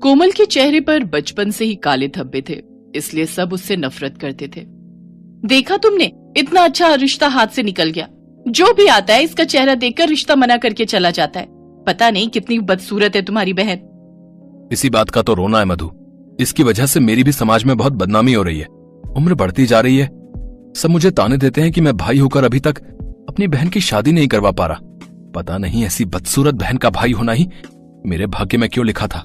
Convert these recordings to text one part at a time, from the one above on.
कोमल के चेहरे पर बचपन से ही काले धब्बे थे, इसलिए सब उससे नफरत करते थे। देखा तुमने, इतना अच्छा रिश्ता हाथ से निकल गया। जो भी आता है इसका चेहरा देखकर रिश्ता मना करके चला जाता है। पता नहीं कितनी बदसूरत है तुम्हारी बहन। इसी बात का तो रोना है मधु। इसकी वजह से मेरी भी समाज में बहुत बदनामी हो रही है। उम्र बढ़ती जा रही है, सब मुझे ताने देते हैं कि मैं भाई होकर अभी तक अपनी बहन की शादी नहीं करवा पा रहा। पता नहीं ऐसी बदसूरत बहन का भाई होना ही मेरे भाग्य में क्यों लिखा था।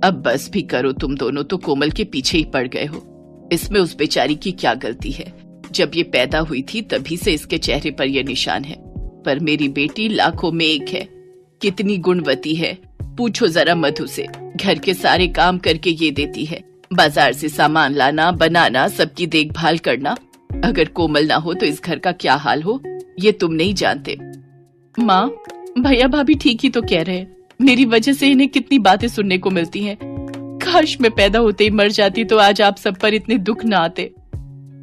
अब बस भी करो, तुम दोनों तो कोमल के पीछे ही पड़ गए हो। इसमें उस बेचारी की क्या गलती है? जब ये पैदा हुई थी तभी से इसके चेहरे पर यह निशान है। पर मेरी बेटी लाखों में एक है। कितनी गुणवती है, पूछो जरा मधु से। घर के सारे काम करके ये देती है, बाजार से सामान लाना, बनाना, सबकी देखभाल करना। अगर कोमल ना हो तो इस घर का क्या हाल हो ये तुम नहीं जानते। माँ, भैया भाभी ठीक ही तो कह रहे हैं। मेरी वजह से इन्हें कितनी बातें सुनने को मिलती हैं। काश मैं पैदा होते ही मर जाती तो आज आप सब पर इतने दुख ना आते।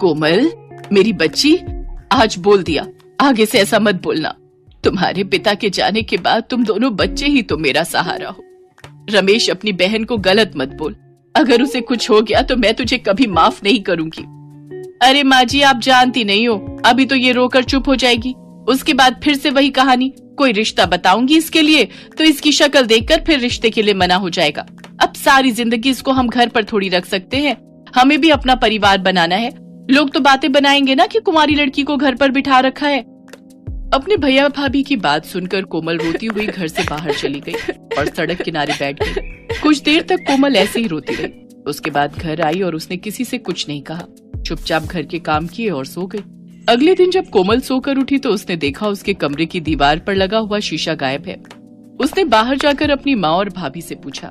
कोमल मेरी बच्ची, आज बोल दिया, आगे से ऐसा मत बोलना। तुम्हारे पिता के जाने के बाद तुम दोनों बच्चे ही तो मेरा सहारा हो। रमेश, अपनी बहन को गलत मत बोल। अगर उसे कुछ हो गया तो मैं तुझे कभी माफ नहीं करूंगी। अरे माँ जी, आप जानती नहीं हो, अभी तो ये रोकर चुप हो जाएगी, उसके बाद फिर से वही कहानी। कोई रिश्ता बताऊंगी इसके लिए तो इसकी शक्ल देखकर फिर रिश्ते के लिए मना हो जाएगा। अब सारी जिंदगी इसको हम घर पर थोड़ी रख सकते हैं, हमें भी अपना परिवार बनाना है। लोग तो बातें बनाएंगे ना कि कुमारी लड़की को घर पर बिठा रखा है। अपने भैया भाभी की बात सुनकर कोमल रोती हुई घर से बाहर चली गई और सड़क किनारे बैठ गई। कुछ देर तक कोमल ऐसे ही रोती रही। उसके बाद घर आई और उसने किसी से कुछ नहीं कहा, चुपचाप घर के काम किए और सो गई। अगले दिन जब कोमल सोकर उठी तो उसने देखा उसके कमरे की दीवार पर लगा हुआ शीशा गायब है। उसने बाहर जाकर अपनी माँ और भाभी से पूछा।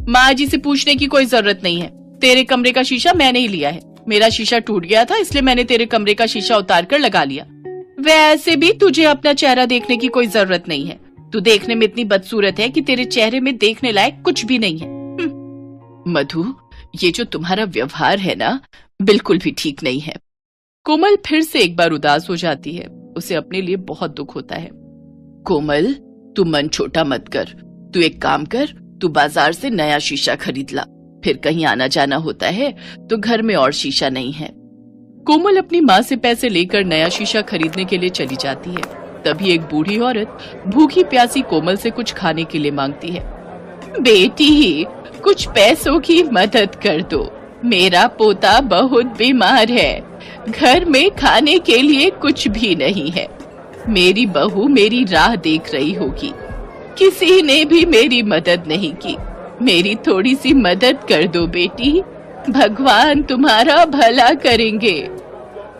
माँ जी से पूछने की कोई जरूरत नहीं है, तेरे कमरे का शीशा मैंने ही लिया है। मेरा शीशा टूट गया था इसलिए मैंने तेरे कमरे का शीशा उतार कर लगा लिया। वैसे भी तुझे अपना चेहरा देखने की कोई जरूरत नहीं है। तू देखने में इतनी बदसूरत है कि तेरे चेहरे में देखने लायक कुछ भी नहीं है। मधु, ये जो तुम्हारा व्यवहार है ना, बिल्कुल भी ठीक नहीं है। कोमल फिर से एक बार उदास हो जाती है। उसे अपने लिए बहुत दुख होता है। कोमल, तू मन छोटा मत कर। तू एक काम कर, तू बाजार से नया शीशा खरीद ला। फिर कहीं आना जाना होता है तो घर में और शीशा नहीं है। कोमल अपनी माँ से पैसे लेकर नया शीशा खरीदने के लिए चली जाती है। तभी एक बूढ़ी औरत भूखी प्यासी कोमल से कुछ खाने के लिए मांगती है। बेटी, कुछ पैसों की मदद कर दो, मेरा पोता बहुत बीमार है। घर में खाने के लिए कुछ भी नहीं है। मेरी बहू मेरी राह देख रही होगी। किसी ने भी मेरी मदद नहीं की। मेरी थोड़ी सी मदद कर दो बेटी, भगवान तुम्हारा भला करेंगे।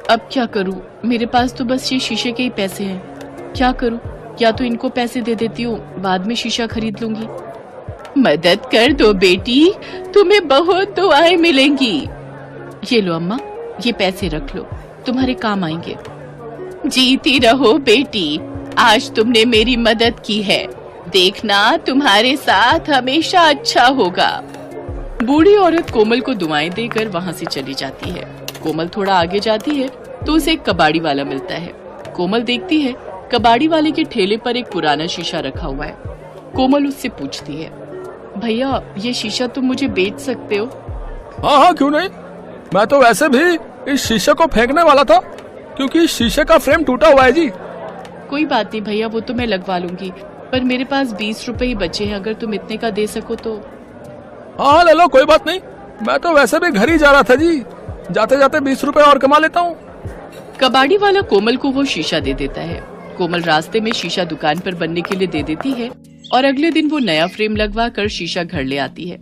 अब क्या करूं? मेरे पास तो बस ये शीशे के ही पैसे हैं। क्या करूं? या तो इनको पैसे दे देती हूँ, बाद में शीशा खरीद लूंगी। मदद कर दो बेटी, तुम्हें बहुत दुआएं मिलेंगी। ये लो अम्मा, ये पैसे रख लो, तुम्हारे काम आएंगे। जीती रहो बेटी, आज तुमने मेरी मदद की है। देखना तुम्हारे साथ हमेशा अच्छा होगा। बूढ़ी औरत कोमल को दुआएं देकर वहाँ से चली जाती है। कोमल थोड़ा आगे जाती है तो उसे एक कबाड़ी वाला मिलता है। कोमल देखती है कबाड़ी वाले के ठेले पर एक पुराना शीशा रखा हुआ है। कोमल उससे पूछती है, भैया ये शीशा तुम मुझे बेच सकते हो? हाँ, क्यों नहीं। मैं तो वैसे भी इस शीशे को फेंकने वाला था क्योंकि शीशे का फ्रेम टूटा हुआ है जी। कोई बात नहीं भैया, वो तो मैं लगवा लूंगी, पर मेरे पास 20 रुपए ही बचे हैं। अगर तुम इतने का दे सको तो। हाँ, ले लो, कोई बात नहीं। मैं तो वैसे भी घर ही जा रहा था जी, जाते जाते 20 रुपए और कमा लेता हूँ। कबाड़ी वाला कोमल को वो शीशा दे देता है। कोमल रास्ते में शीशा दुकान पर बनने के लिए दे देती है और अगले दिन वो नया फ्रेम लगवा कर शीशा घर ले आती है।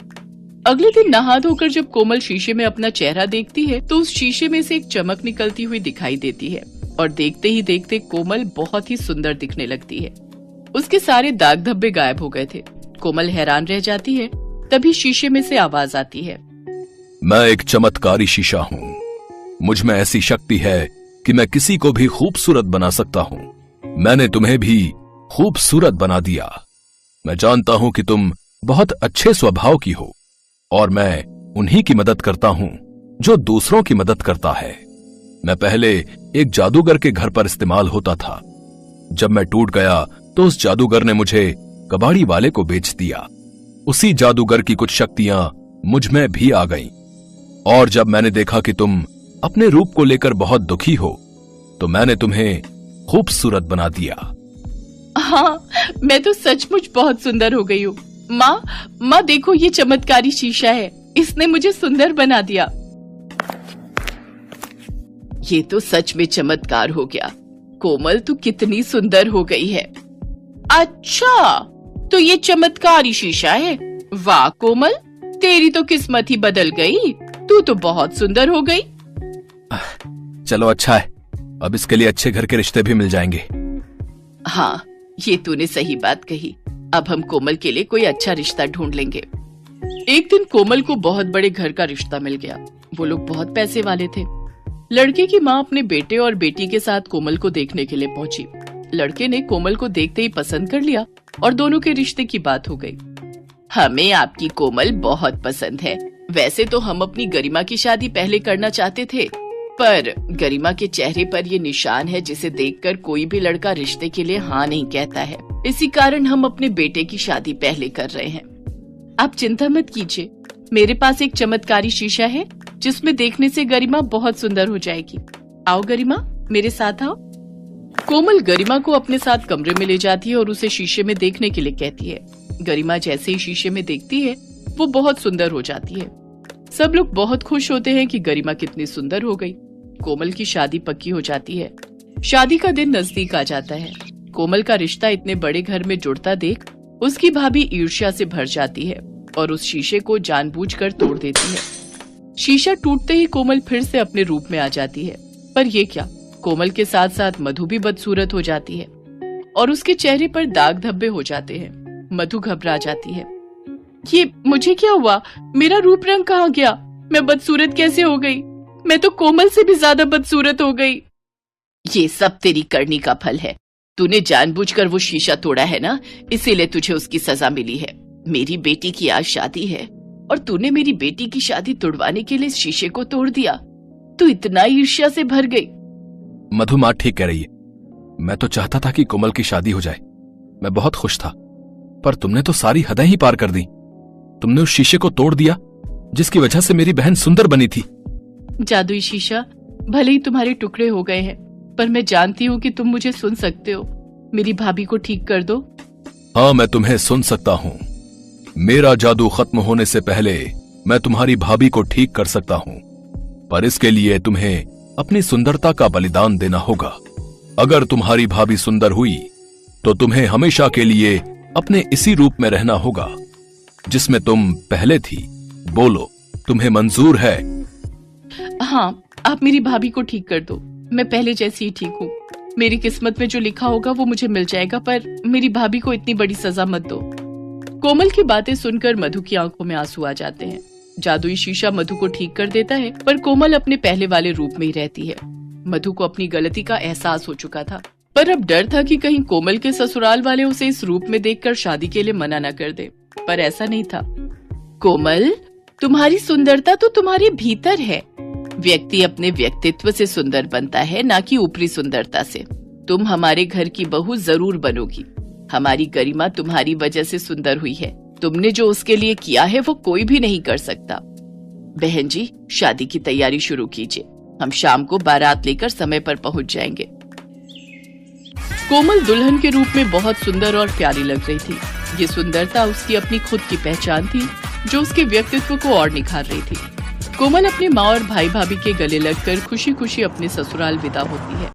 अगले दिन नहा धोकर जब कोमल शीशे में अपना चेहरा देखती है तो उस शीशे में से एक चमक निकलती हुई दिखाई देती है और देखते ही देखते कोमल बहुत ही सुंदर दिखने लगती है। उसके सारे दाग धब्बे गायब हो गए थे। कोमल हैरान रह जाती है। तभी शीशे में से आवाज आती है, मैं एक चमत्कारी शीशा हूँ। मुझ में ऐसी शक्ति है कि मैं किसी को भी खूबसूरत बना सकता हूँ। मैंने तुम्हें भी खूबसूरत बना दिया। मैं जानता हूँ कि तुम बहुत अच्छे स्वभाव की हो और मैं उन्हीं की मदद करता हूँ जो दूसरों की मदद करता है। मैं पहले एक जादूगर के घर पर इस्तेमाल होता था। जब मैं टूट गया तो उस जादूगर ने मुझे कबाड़ी वाले को बेच दिया। उसी जादूगर की कुछ शक्तियां मुझ में भी आ गईं। और जब मैंने देखा कि तुम अपने रूप को लेकर बहुत दुखी हो, तो मैंने तुम्हें खूबसूरत बना दिया। हाँ, मैं तो सचमुच बहुत सुंदर हो गई हूँ। माँ देखो, ये चमत्कारी शीशा है, इसने मुझे सुंदर बना दिया। ये तो सच में चमत्कार हो गया। कोमल, तू कितनी सुंदर हो गई है। अच्छा, तो ये चमत्कारी शीशा है। वाह कोमल, तेरी तो किस्मत ही बदल गई। तू तो बहुत सुंदर हो गई। चलो अच्छा है, अब इसके लिए अच्छे घर के रिश्ते भी मिल जाएंगे। हाँ, ये तूने सही बात कही। अब हम कोमल के लिए कोई अच्छा रिश्ता ढूंढ लेंगे। एक दिन कोमल को बहुत बड़े घर का रिश्ता मिल गया। वो लोग बहुत पैसे वाले थे। लड़के की माँ अपने बेटे और बेटी के साथ कोमल को देखने के लिए पहुंची। लड़के ने कोमल को देखते ही पसंद कर लिया और दोनों के रिश्ते की बात हो गई। हमें आपकी कोमल बहुत पसंद है। वैसे तो हम अपनी गरिमा की शादी पहले करना चाहते थे, पर गरिमा के चेहरे पर ये निशान है जिसे देखकर कोई भी लड़का रिश्ते के लिए हाँ नहीं कहता है। इसी कारण हम अपने बेटे की शादी पहले कर रहे हैं। आप चिंता मत कीजिए, मेरे पास एक चमत्कारी शीशा है जिसमें देखने से गरिमा बहुत सुंदर हो जाएगी। आओ गरिमा, मेरे साथ आओ। कोमल गरिमा को अपने साथ कमरे में ले जाती है और उसे शीशे में देखने के लिए कहती है। गरिमा जैसे ही शीशे में देखती है, वो बहुत सुंदर हो जाती है। सब लोग बहुत खुश होते हैं कि गरिमा कितनी सुंदर हो गई। कोमल की शादी पक्की हो जाती है। शादी का दिन नजदीक आ जाता है। कोमल का रिश्ता इतने बड़े घर में जुड़ता देख उसकी भाभी ईर्ष्या से भर जाती है और उस शीशे को जानबूझकर तोड़ देती है। शीशा टूटते ही कोमल फिर से अपने रूप में आ जाती है। पर ये क्या, कोमल के साथ साथ मधु भी बदसूरत हो जाती है और उसके चेहरे पर दाग धब्बे हो जाते हैं। मधु घबरा जाती है। ये मुझे क्या हुआ? मेरा रूप रंग कहाँ गया? मैं बदसूरत कैसे हो गई? मैं तो कोमल से भी ज्यादा बदसूरत हो गई। ये सब तेरी करनी का फल है। तूने जानबूझकर वो शीशा तोड़ा है ना, इसीलिए तुझे उसकी सजा मिली है। मेरी बेटी की आज शादी है और तूने मेरी बेटी की शादी तोड़वाने के लिए इस शीशे को तोड़ दिया। तू इतना ईर्ष्या से भर गई। मधु माँ ठीक कह रही है। मैं तो चाहता था कि कोमल की शादी हो जाए। मैं बहुत खुश था, पर तुमने तो सारी हदें ही पार कर दी। तुमने उस शीशे को तोड़ दिया जिसकी वजह से मेरी बहन सुंदर बनी थी। जादुई शीशा, भले ही तुम्हारे टुकड़े हो गए हैं, पर मैं जानती हूँ कि तुम मुझे सुन सकते हो। मेरी भाभी को ठीक कर दो। हाँ, मैं तुम्हें सुन सकता हूँ। मेरा जादू खत्म होने से पहले मैं तुम्हारी भाभी को ठीक कर सकता हूँ, पर इसके लिए तुम्हें अपनी सुंदरता का बलिदान देना होगा। अगर तुम्हारी भाभी सुंदर हुई तो तुम्हें हमेशा के लिए अपने इसी रूप में रहना होगा जिसमें तुम पहले थी। बोलो, तुम्हें मंजूर है? हाँ, आप मेरी भाभी को ठीक कर दो। मैं पहले जैसी ही ठीक हूँ। मेरी किस्मत में जो लिखा होगा वो मुझे मिल जाएगा, पर मेरी भाभी को इतनी बड़ी सजा मत दो। कोमल की बातें सुनकर मधु की आंखों में आंसू आ जाते हैं। जादुई शीशा मधु को ठीक कर देता है, पर कोमल अपने पहले वाले रूप में ही रहती है। मधु को अपनी गलती का एहसास हो चुका था, पर अब डर था कि कहीं कोमल के ससुराल वाले उसे इस रूप में देखकर शादी के लिए मना न कर दे। पर ऐसा नहीं था। कोमल, तुम्हारी सुंदरता तो तुम्हारे भीतर है। व्यक्ति अपने व्यक्तित्व से सुंदर बनता है, ना कि ऊपरी सुंदरता से। तुम हमारे घर की बहू जरूर बनोगी। हमारी गरिमा तुम्हारी वजह से सुंदर हुई है। तुमने जो उसके लिए किया है वो कोई भी नहीं कर सकता। बहन जी, शादी की तैयारी शुरू कीजिए। हम शाम को बारात लेकर समय पर पहुंच जाएंगे। कोमल दुल्हन के रूप में बहुत सुंदर और प्यारी लग रही थी। ये सुंदरता उसकी अपनी खुद की पहचान थी, जो उसके व्यक्तित्व को और निखार रही थी। कोमल अपने माँ और भाई भाभी के गले लगकर खुशी खुशी अपने ससुराल विदा होती है।